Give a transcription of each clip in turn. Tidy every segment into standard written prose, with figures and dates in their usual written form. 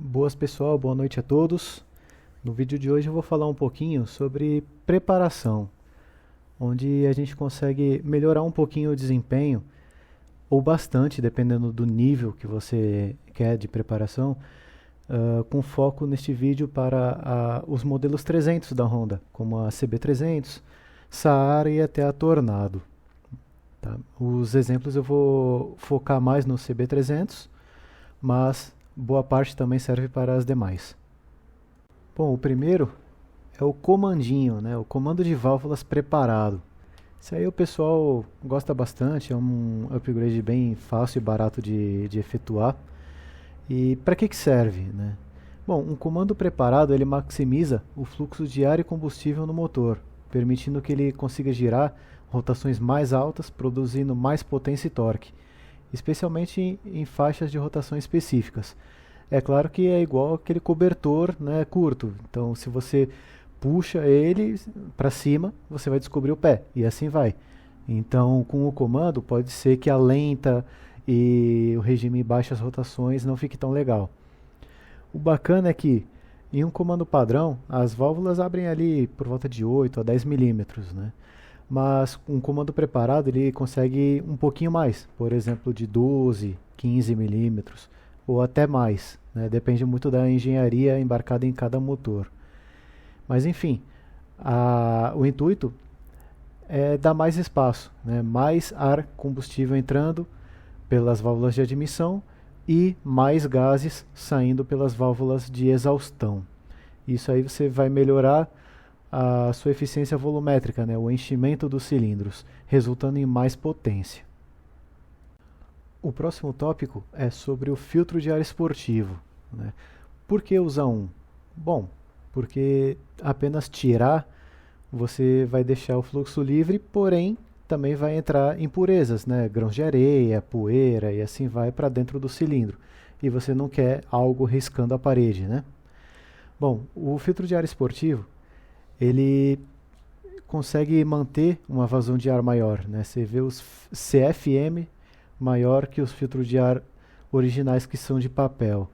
Boas pessoal, boa noite a todos. No vídeo de hoje eu vou falar um pouquinho sobre preparação, onde a gente consegue melhorar um pouquinho o desempenho, ou bastante, dependendo do nível que você quer de preparação, com foco neste vídeo para os modelos 300 da Honda, como a CB300, Saara e até a Tornado. Tá? Os exemplos eu vou focar mais no CB300, mas boa parte também serve para as demais. Bom, o primeiro é o comandinho, né? O comando de válvulas preparado. Isso aí o pessoal gosta bastante, é um upgrade bem fácil e barato de efetuar. E para que serve, né? Bom, um comando preparado ele maximiza o fluxo de ar e combustível no motor, permitindo que ele consiga girar rotações mais altas, produzindo mais potência e torque, especialmente em faixas de rotação específicas. É claro que é igual aquele cobertor, né, curto. Então, se você puxa ele para cima, você vai descobrir o pé e assim vai. Então, com o comando, pode ser que a lenta e o regime em baixas rotações não fique tão legal. O bacana é que em um comando padrão, as válvulas abrem ali por volta de 8 a 10 milímetros, né? Mas um comando preparado ele consegue um pouquinho mais, por exemplo, de 12, 15 milímetros ou até mais, né? Depende muito da engenharia embarcada em cada motor. Mas enfim, o intuito é dar mais espaço, né? Mais ar combustível entrando pelas válvulas de admissão e mais gases saindo pelas válvulas de exaustão. Isso aí você vai melhorar a sua eficiência volumétrica, né? O enchimento dos cilindros, resultando em mais potência. O próximo tópico é sobre o filtro de ar esportivo, né? Por que usar um? Bom, porque apenas tirar você vai deixar o fluxo livre, porém também vai entrar impurezas, né? Grãos de areia, poeira e assim vai para dentro do cilindro. E você não quer algo riscando a parede, né? Bom, o filtro de ar esportivo ele consegue manter uma vazão de ar maior, né? Você vê os CFM maior que os filtros de ar originais que são de papel.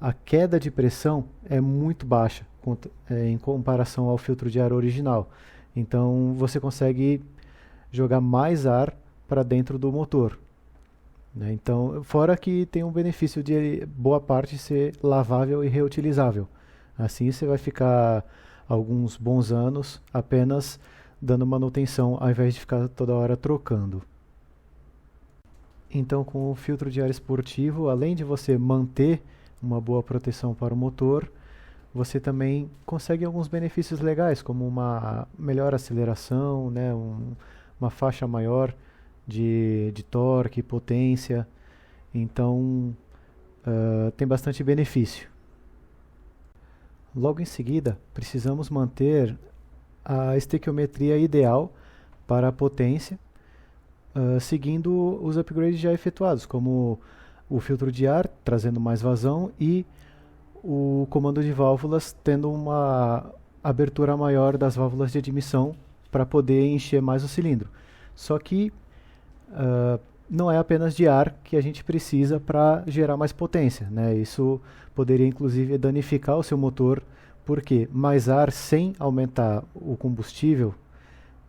A queda de pressão é muito baixa em comparação ao filtro de ar original. Então você consegue jogar mais ar para dentro do motor, né? Então, fora que tem um benefício de boa parte ser lavável e reutilizável. Assim você vai ficar alguns bons anos apenas dando manutenção ao invés de ficar toda hora trocando. Então, com o filtro de ar esportivo, além de você manter uma boa proteção para o motor, você também consegue alguns benefícios legais, como uma melhor aceleração, né, uma faixa maior de torque, potência. Então, tem bastante benefício. Logo em seguida, precisamos manter a estequiometria ideal para a potência, seguindo os upgrades já efetuados, como o filtro de ar trazendo mais vazão e o comando de válvulas tendo uma abertura maior das válvulas de admissão para poder encher mais o cilindro. Só que não é apenas de ar que a gente precisa para gerar mais potência, né? Isso poderia inclusive danificar o seu motor, porque mais ar sem aumentar o combustível,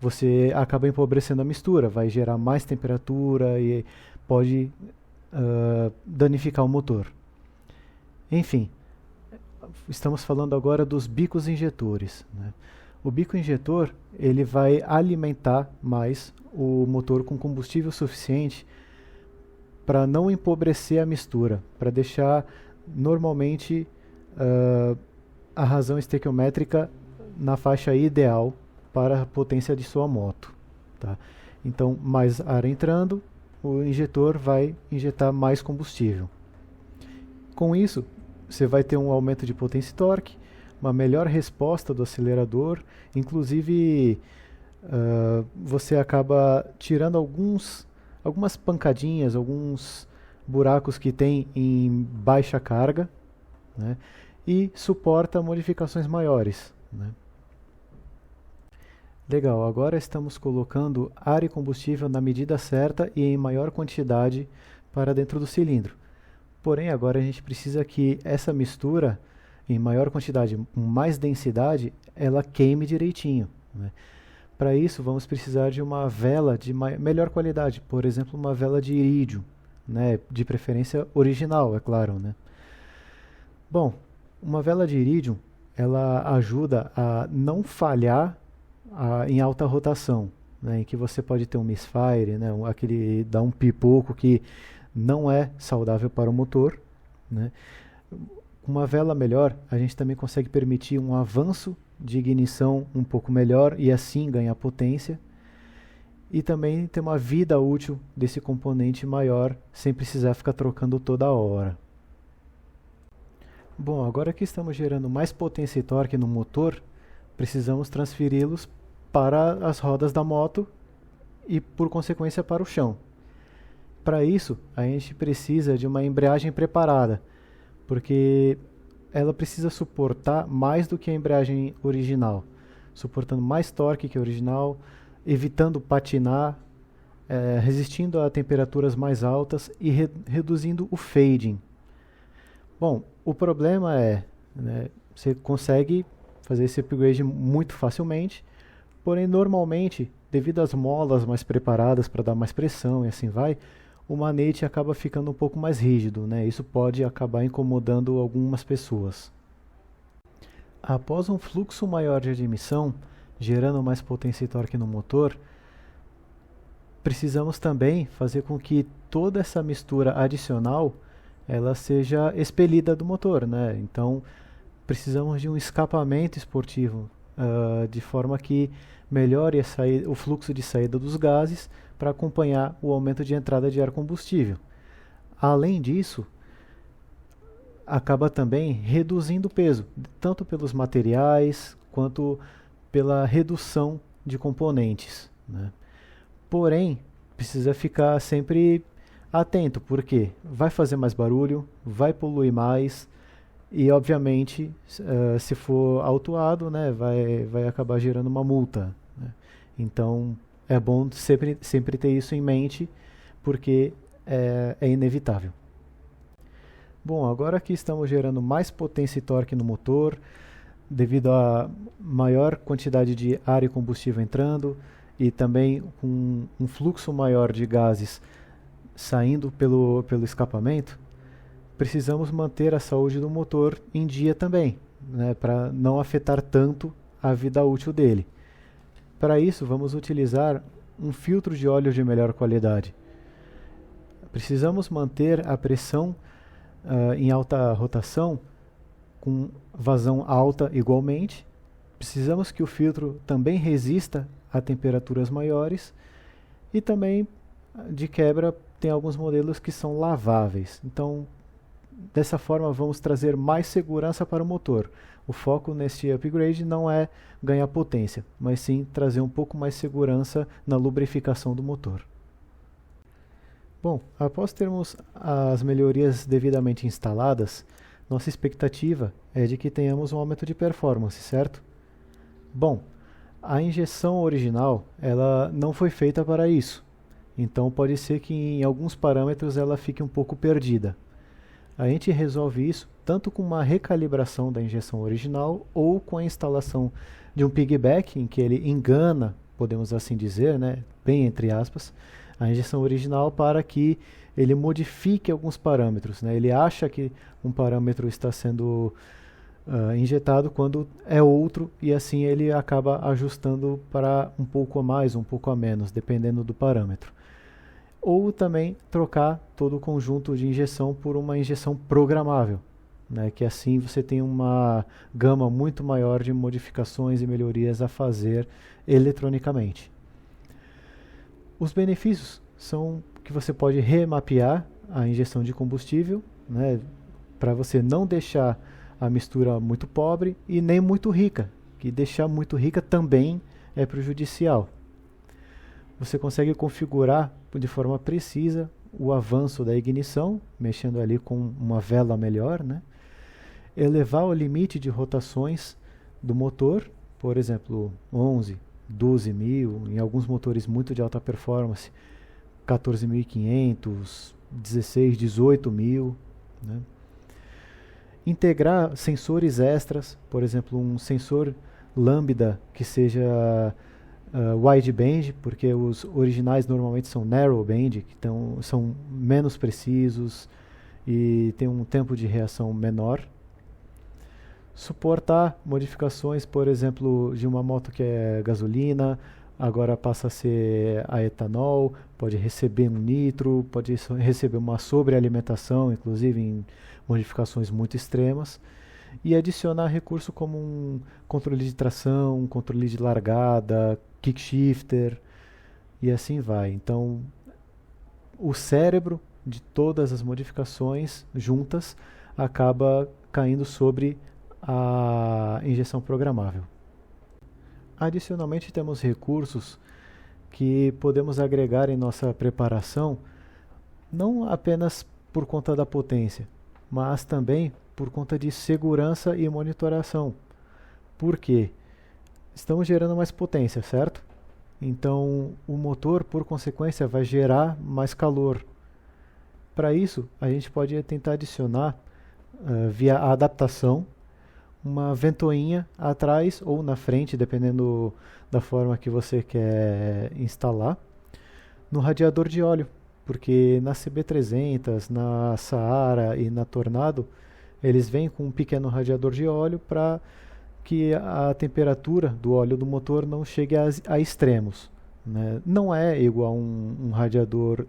você acaba empobrecendo a mistura, vai gerar mais temperatura e pode danificar o motor. Enfim, estamos falando agora dos bicos injetores, né? O bico injetor ele vai alimentar mais o motor com combustível suficiente para não empobrecer a mistura, para deixar normalmente a razão estequiométrica na faixa ideal para a potência de sua moto, tá? Então, mais ar entrando, o injetor vai injetar mais combustível. Com isso, você vai ter um aumento de potência e torque, uma melhor resposta do acelerador, inclusive você acaba tirando algumas pancadinhas, alguns buracos que tem em baixa carga, né? E suporta modificações maiores, né? Legal, agora estamos colocando ar e combustível na medida certa e em maior quantidade para dentro do cilindro. Porém, agora a gente precisa que essa mistura, em maior quantidade, com mais densidade, ela queime direitinho, né? Para isso, vamos precisar de uma vela de melhor qualidade, por exemplo, uma vela de irídio, né? De preferência original, é claro, né? Bom, uma vela de irídio, ela ajuda a não falhar em alta rotação, né? Em que você pode ter um misfire, né? Aquele dá um pipoco que não é saudável para o motor, né? Com uma vela melhor, a gente também consegue permitir um avanço de ignição um pouco melhor e assim ganhar potência, e também ter uma vida útil desse componente maior sem precisar ficar trocando toda hora. Bom, agora que estamos gerando mais potência e torque no motor, precisamos transferi-los para as rodas da moto e, por consequência, para o chão. Para isso, a gente precisa de uma embreagem preparada, porque ela precisa suportar mais do que a embreagem original, suportando mais torque que a original, evitando patinar, resistindo a temperaturas mais altas e reduzindo o fading. Bom, o problema é, né, você consegue fazer esse upgrade muito facilmente, porém normalmente, devido às molas mais preparadas para dar mais pressão e assim vai, o manete acaba ficando um pouco mais rígido, né? Isso pode acabar incomodando algumas pessoas. Após um fluxo maior de admissão, gerando mais potência e torque no motor, precisamos também fazer com que toda essa mistura adicional ela seja expelida do motor, né? Então precisamos de um escapamento esportivo, de forma que melhore o fluxo de saída dos gases para acompanhar o aumento de entrada de ar combustível. Além disso, acaba também reduzindo o peso, tanto pelos materiais quanto pela redução de componentes, né? Porém, precisa ficar sempre atento, porque vai fazer mais barulho, vai poluir mais e, obviamente, se for autuado, né, vai acabar gerando uma multa, né? Então, é bom sempre ter isso em mente, porque é inevitável. Bom, agora que estamos gerando mais potência e torque no motor, devido a maior quantidade de ar e combustível entrando, e também com um fluxo maior de gases saindo pelo escapamento, precisamos manter a saúde do motor em dia também, né, para não afetar tanto a vida útil dele. Para isso, vamos utilizar um filtro de óleo de melhor qualidade. Precisamos manter a pressão em alta rotação, com vazão alta igualmente. Precisamos que o filtro também resista a temperaturas maiores e também, de quebra, tem alguns modelos que são laváveis. Então, dessa forma, vamos trazer mais segurança para o motor. O foco neste upgrade não é ganhar potência, mas sim trazer um pouco mais segurança na lubrificação do motor. Bom, após termos as melhorias devidamente instaladas, nossa expectativa é de que tenhamos um aumento de performance, certo? Bom, a injeção original ela não foi feita para isso, então pode ser que em alguns parâmetros ela fique um pouco perdida. A gente resolve isso tanto com uma recalibração da injeção original ou com a instalação de um piggyback em que ele engana, podemos assim dizer, né, bem entre aspas, a injeção original para que ele modifique alguns parâmetros, né? Ele acha que um parâmetro está sendo injetado quando é outro, e assim ele acaba ajustando para um pouco a mais, um pouco a menos, dependendo do parâmetro. Ou também trocar todo o conjunto de injeção por uma injeção programável, né? Que assim você tem uma gama muito maior de modificações e melhorias a fazer eletronicamente. Os benefícios são que você pode remapear a injeção de combustível, né, para você não deixar a mistura muito pobre e nem muito rica, que deixar muito rica também é prejudicial. Você consegue configurar de forma precisa o avanço da ignição, mexendo ali com uma vela melhor, né? Elevar o limite de rotações do motor, por exemplo, 11, 12 mil, em alguns motores muito de alta performance, 14.500, 16, 18 mil, né? Integrar sensores extras, por exemplo, um sensor lambda que seja wideband, porque os originais normalmente são narrowband, então são menos precisos e tem um tempo de reação menor. Suportar modificações, por exemplo, de uma moto que é gasolina, agora passa a ser a etanol, pode receber um nitro, pode receber uma sobrealimentação, inclusive em modificações muito extremas, e adicionar recurso como um controle de tração, um controle de largada, kickshifter, e assim vai. Então, o cérebro de todas as modificações juntas acaba caindo sobre a injeção programável. Adicionalmente, temos recursos que podemos agregar em nossa preparação, não apenas por conta da potência, mas também por conta de segurança e monitoração. Por quê? Estamos gerando mais potência, certo? Então, o motor, por consequência, vai gerar mais calor. Para isso, a gente pode tentar adicionar, via a adaptação, uma ventoinha atrás ou na frente, dependendo da forma que você quer instalar, no radiador de óleo, porque na CB300, na Saara e na Tornado, eles vêm com um pequeno radiador de óleo para que a temperatura do óleo do motor não chegue a extremos, né? Não é igual a um radiador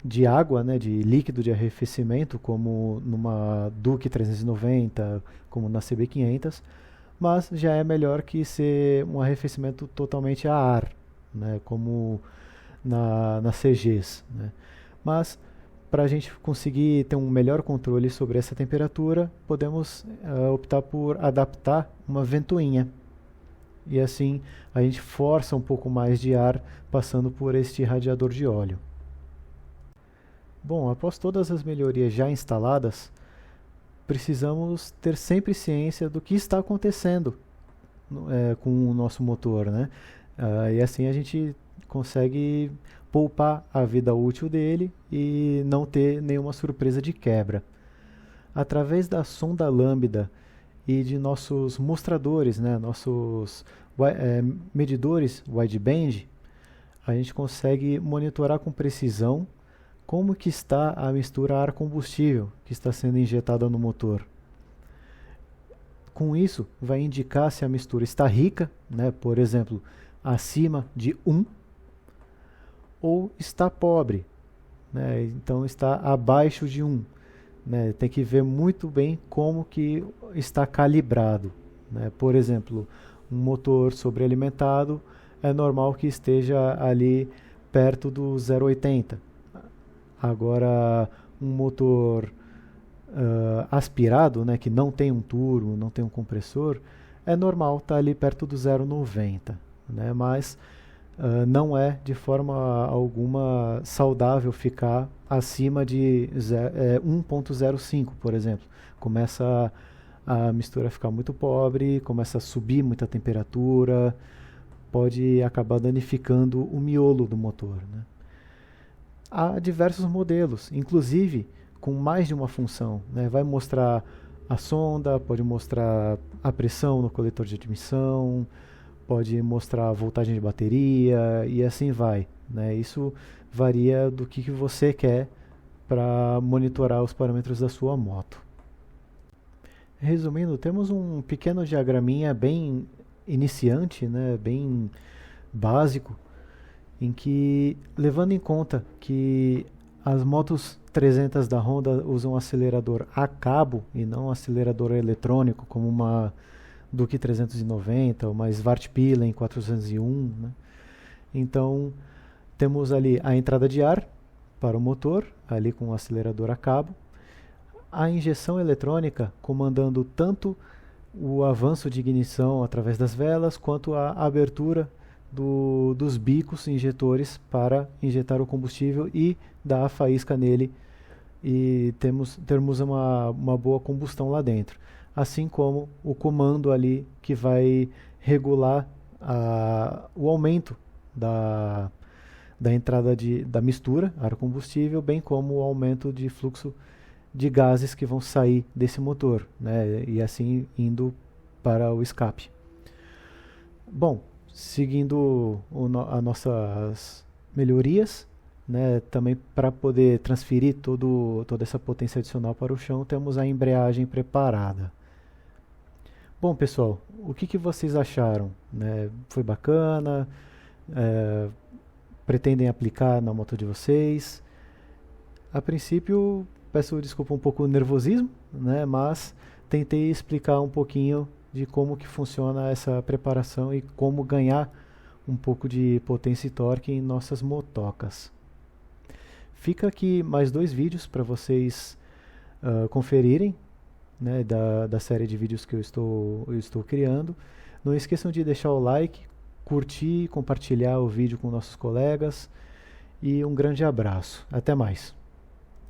de água, né, de líquido de arrefecimento, como numa Duke 390, como na CB500, mas já é melhor que ser um arrefecimento totalmente a ar, né, como nas CGs, né. Mas para a gente conseguir ter um melhor controle sobre essa temperatura, podemos optar por adaptar uma ventoinha. E assim a gente força um pouco mais de ar passando por este radiador de óleo. Bom, após todas as melhorias já instaladas, precisamos ter sempre ciência do que está acontecendo com o nosso motor, né? E assim a gente consegue poupar a vida útil dele e não ter nenhuma surpresa de quebra. Através da sonda lambda e de nossos mostradores, né, nossos medidores wideband, a gente consegue monitorar com precisão como que está a mistura ar-combustível que está sendo injetada no motor. Com isso, vai indicar se a mistura está rica, né, por exemplo, acima de 1, ou está pobre, né, então está abaixo de 1. Né, tem que ver muito bem como que está calibrado. Né. Por exemplo, um motor sobrealimentado é normal que esteja ali perto do 0,80. Agora, um motor aspirado, né, que não tem um turbo, não tem um compressor, é normal estar ali perto do 0,90. Né, mas não é de forma alguma saudável ficar acima de 1,05, por exemplo. Começa a mistura a ficar muito pobre, começa a subir muita temperatura, pode acabar danificando o miolo do motor. Né. Há diversos modelos, inclusive com mais de uma função. Né. Vai mostrar a sonda, pode mostrar a pressão no coletor de admissão, pode mostrar a voltagem de bateria e assim vai. Né. Isso varia do que você quer para monitorar os parâmetros da sua moto. Resumindo, temos um pequeno diagraminha bem iniciante, né, bem básico, em que, levando em conta que as motos 300 da Honda usam acelerador a cabo e não acelerador eletrônico, como uma Duke 390 ou uma Svartpilen 401, né? Então, temos ali a entrada de ar para o motor, ali com o acelerador a cabo, a injeção eletrônica comandando tanto o avanço de ignição através das velas, quanto a abertura dos bicos injetores para injetar o combustível e dar a faísca nele e termos uma boa combustão lá dentro. Assim como o comando ali que vai regular o aumento da entrada da mistura ar-combustível, bem como o aumento de fluxo de gases que vão sair desse motor, né, e assim indo para o escape. Bom, seguindo as nossas melhorias, né, também para poder transferir toda essa potência adicional para o chão, temos a embreagem preparada. Bom, pessoal, o que vocês acharam? Né? Foi bacana? Pretendem aplicar na moto de vocês? A princípio, peço desculpa um pouco o nervosismo, né, mas tentei explicar um pouquinho de como que funciona essa preparação e como ganhar um pouco de potência e torque em nossas motocas. Fica aqui mais 2 vídeos para vocês conferirem, né, da série de vídeos que eu estou criando. Não esqueçam de deixar o like, curtir, compartilhar o vídeo com nossos colegas e um grande abraço. Até mais!